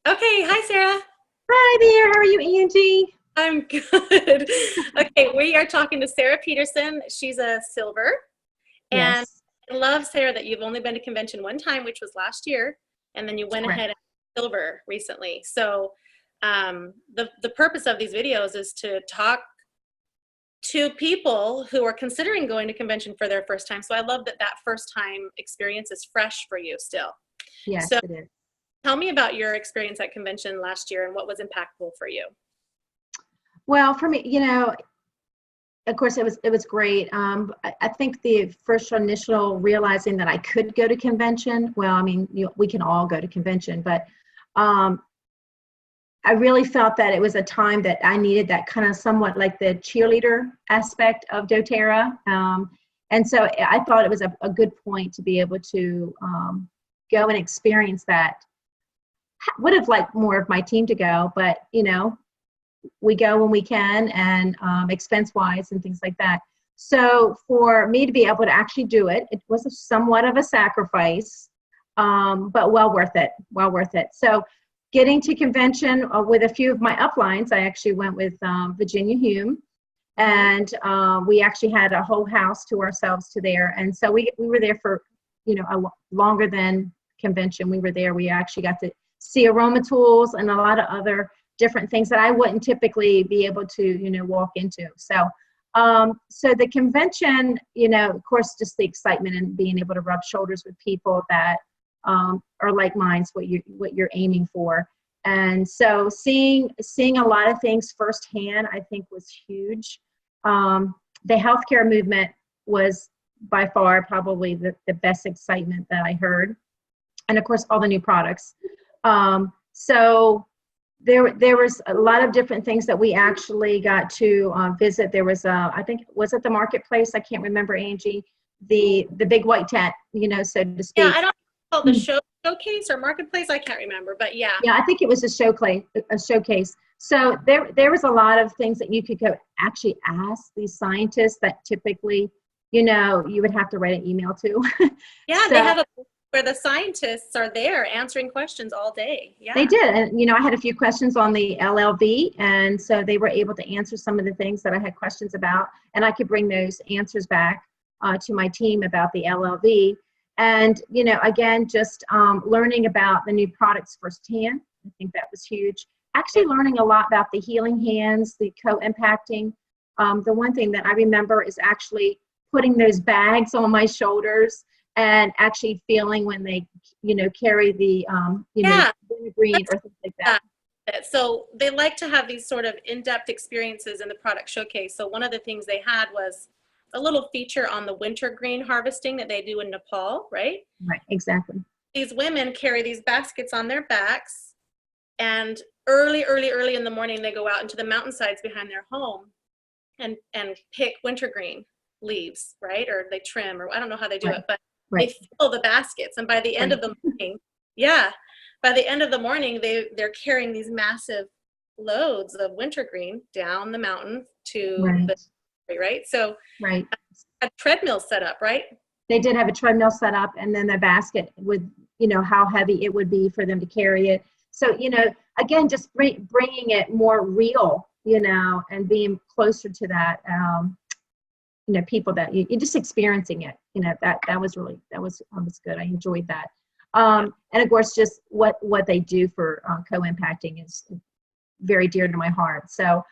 Okay, hi Sarah. Hi there, how are you, Angie? I'm good. Okay, we are talking to Sarah Peterson. She's a silver. And Yes, I love, Sarah, that you've only been to convention one time, which was last year, and then you went correct. ahead and silver recently. So the purpose of these videos is to talk to people who are considering going to convention for their first time. So I love that that first time experience is fresh for you still. Yes, So it is. tell me about your experience at convention last year and what was impactful for you. Well, for me, of course, it was great. I think the first initial realizing that I could go to convention. Well, I mean, we can all go to convention, but um, I really felt that it was a time that I needed that kind of somewhat like the cheerleader aspect of DoTerra. And so I thought it was a good point to be able to go and experience that. Would have liked more of my team to go, but we go when we can, and expense wise and things like that. So for me to be able to actually do it, it was somewhat of a sacrifice, but well worth it. Well worth it. So getting to convention with a few of my uplines, I actually went with Virginia Hume, and we actually had a whole house to ourselves to there. And so we were there for longer than convention. We were there. We actually got to see aroma tools and a lot of other different things that I wouldn't typically be able to, walk into. So, so the convention, of course, just the excitement and being able to rub shoulders with people that are like minds, what you're aiming for. And so seeing a lot of things firsthand, I think was huge. The healthcare movement was by far probably the best excitement that I heard. And of course, all the new products. So there was a lot of different things that we actually got to visit. There was I think, was it the marketplace? I can't remember, Angie. The big white tent, so to Yeah, speak. I don't call it the showcase or marketplace. I can't remember, but yeah. Yeah, I think it was a showcase. So there was a lot of things that you could go actually ask these scientists that typically, you would have to write an email to. Yeah, they So have a where the scientists are there answering questions all day. they Yeah. did. And, I had a few questions on the LLV. And so they were able to answer some of the things that I had questions about. And I could bring those answers back to my team about the LLV. And, again, just learning about the new products firsthand. I think that was huge. Actually learning a lot about the healing hands, the co-impacting. The one thing that I remember is actually putting those bags on my shoulders and actually feeling when they, carry the, Yeah. green or things like that. So they like to have these sort of in-depth experiences in the product showcase. So one of the things they had was a little feature on the wintergreen harvesting that they do in Nepal, right? Right, exactly. These women carry these baskets on their backs, and early in the morning, they go out into the mountainsides behind their home and pick wintergreen leaves, right? Or they trim, or I don't know how they do Right, it, but right, they fill the baskets. And by the end right, of the morning, yeah, by the end of the morning, they're carrying these massive loads of wintergreen down the mountain to right, the, right? So right. a treadmill set up, right? They did have a treadmill set up, and then the basket with, how heavy it would be for them to carry it. So, again, just bringing it more real, and being closer to that, people that you're just experiencing it, that was good. I enjoyed that. And of course, just what they do for co-impacting is very dear to my heart. So,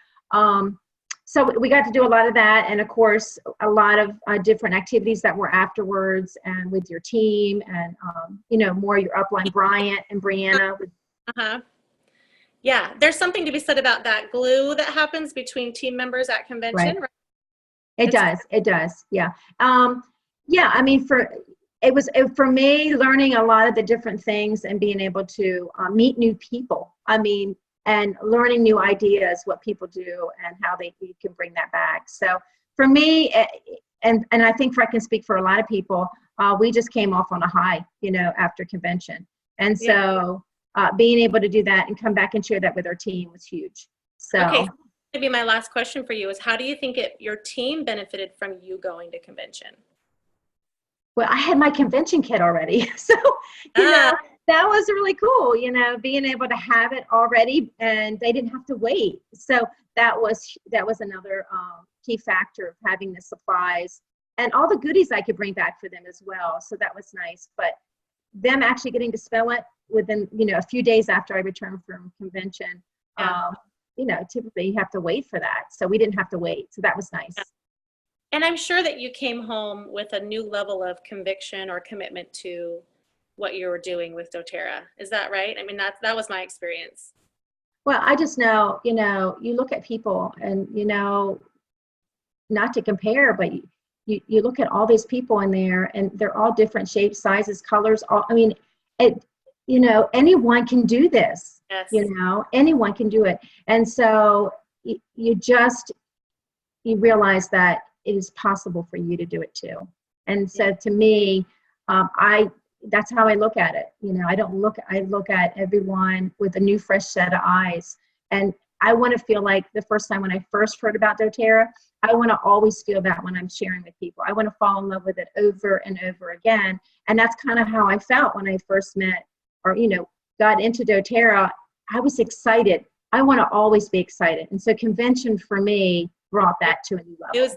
so we got to do a lot of that, and of course, a lot of different activities that were afterwards, and with your team, and more your upline Bryant and Brianna. Uh-huh. Yeah, there's something to be said about that glue that happens between team members at Right. convention, right? It It's does. It does. Yeah. Yeah. I mean, for me, learning a lot of the different things and being able to meet new people. I mean, and learning new ideas, what people do and how you can bring that back. So for me, and I think I can speak for a lot of people, we just came off on a high, after convention. And so being able to do that and come back and share that with our team was huge. okay. So. Maybe my last question for you is, how do you think your team benefited from you going to convention? Well, I had my convention kit already. So, you Ah, know, that was really cool, you know, being able to have it already, and they didn't have to wait. So that was another key factor of having the supplies and all the goodies I could bring back for them as well. So that was nice. But them actually getting to smell it within, you know, a few days after I returned from convention, you know, typically you have to wait for that. So we didn't have to wait. So that was nice. And I'm sure that you came home with a new level of conviction or commitment to what you were doing with doTERRA. Is that right? I mean, that was my experience. Well, I just know, you know, you look at people and, you know, not to compare, but you look at all these people in there and they're all different shapes, sizes, colors. I mean, you know, anyone can do this. Yes. You know, anyone can do it. And so you realize that it is possible for you to do it too. And so to me, that's how I look at it. You know, I look at everyone with a new, fresh set of eyes. And I want to feel like the first time when I first heard about doTERRA, I want to always feel that when I'm sharing with people. I want to fall in love with it over and over again. And that's kind of how I felt when I first met or, you know, got into doTERRA. I was excited. I want to always be excited. And so convention for me brought that to a new level.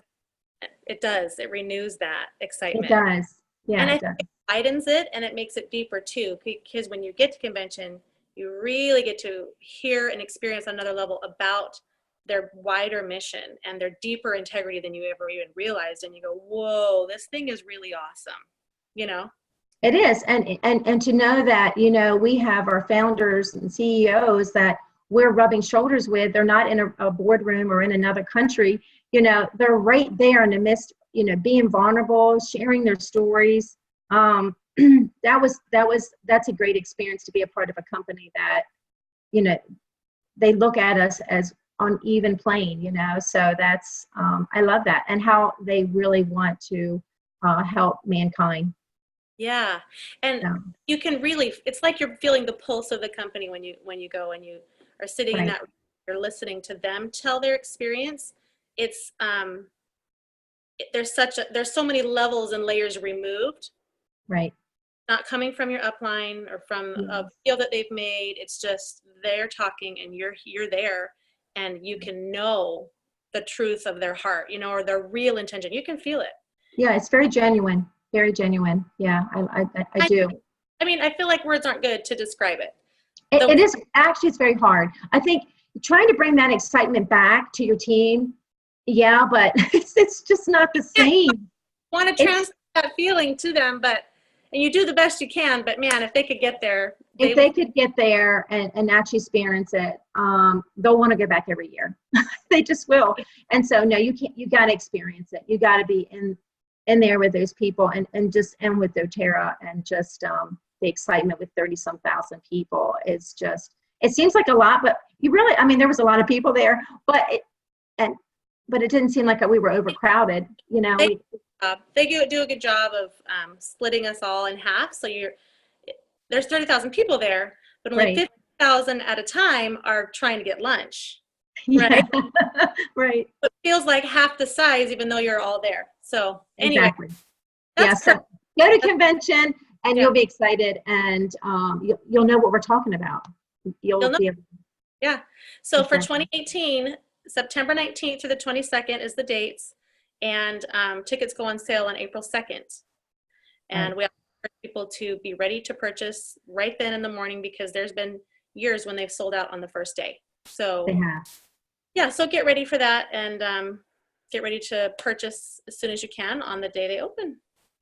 It does. It renews that excitement. It does. Yeah, and it does. It widens it and it makes it deeper too, because when you get to convention, you really get to hear and experience on another level about their wider mission and their deeper integrity than you ever even realized. And you go, whoa, this thing is really awesome. You know? It is. And to know that, you know, we have our founders and CEOs that we're rubbing shoulders with. They're not in a boardroom or in another country. You know, they're right there in the midst, you know, being vulnerable, sharing their stories. That's a great experience to be a part of a company that, you know, they look at us as on even plane, you know, so that's, I love that, and how they really want to help mankind. Yeah. And you can really, it's like you're feeling the pulse of the company when you go and you are sitting in that, you're listening to them tell their experience. It's, there's so many levels and layers removed. Right. Not coming from your upline or from a field that they've made. It's just they're talking and you're there and you can know the truth of their heart, you know, or their real intention. You can feel it. Yeah, it's very genuine. Very genuine. Yeah, I do. I mean, I feel like words aren't good to describe it. It is actually, it's very hard. I think trying to bring that excitement back to your team, yeah, but it's just not the same. Want to transfer that feeling to them, and you do the best you can, but man, if they could get there. If they could get there and actually experience it, they'll want to go back every year. They just will. And so, no, you got to experience it. You got to be in there with those people and with doTERRA, and just the excitement with 30-some thousand people is just, it seems like a lot, but I mean, there was a lot of people there, but it didn't seem like we were overcrowded, you know. They do a good job of splitting us all in half. So there's 30,000 people there, but only 50,000 at a time are trying to get lunch. Right. Yeah. Right. It feels like half the size, even though you're all there. So anyway, exactly. Yeah. So go to convention and you'll be excited, and you'll know what we're talking about. You'll know. Yeah. So for 2018, September 19th through the 22nd is the dates. And tickets go on sale on April 2nd. And we ask people to be ready to purchase right then in the morning, because there's been years when they've sold out on the first day. So they have. Yeah, so get ready for that, and get ready to purchase as soon as you can on the day they open.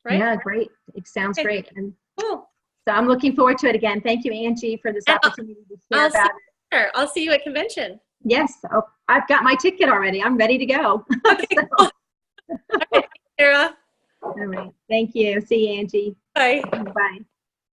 Right? Yeah, great. It sounds great. And cool. So I'm looking forward to it again. Thank you, Angie, for this opportunity to share about it. I'll see you at convention. Yes. Oh, I've got my ticket already. I'm ready to go. Okay, cool. Okay, Sarah. All right. Thank you. See you, Angie. Bye. Bye.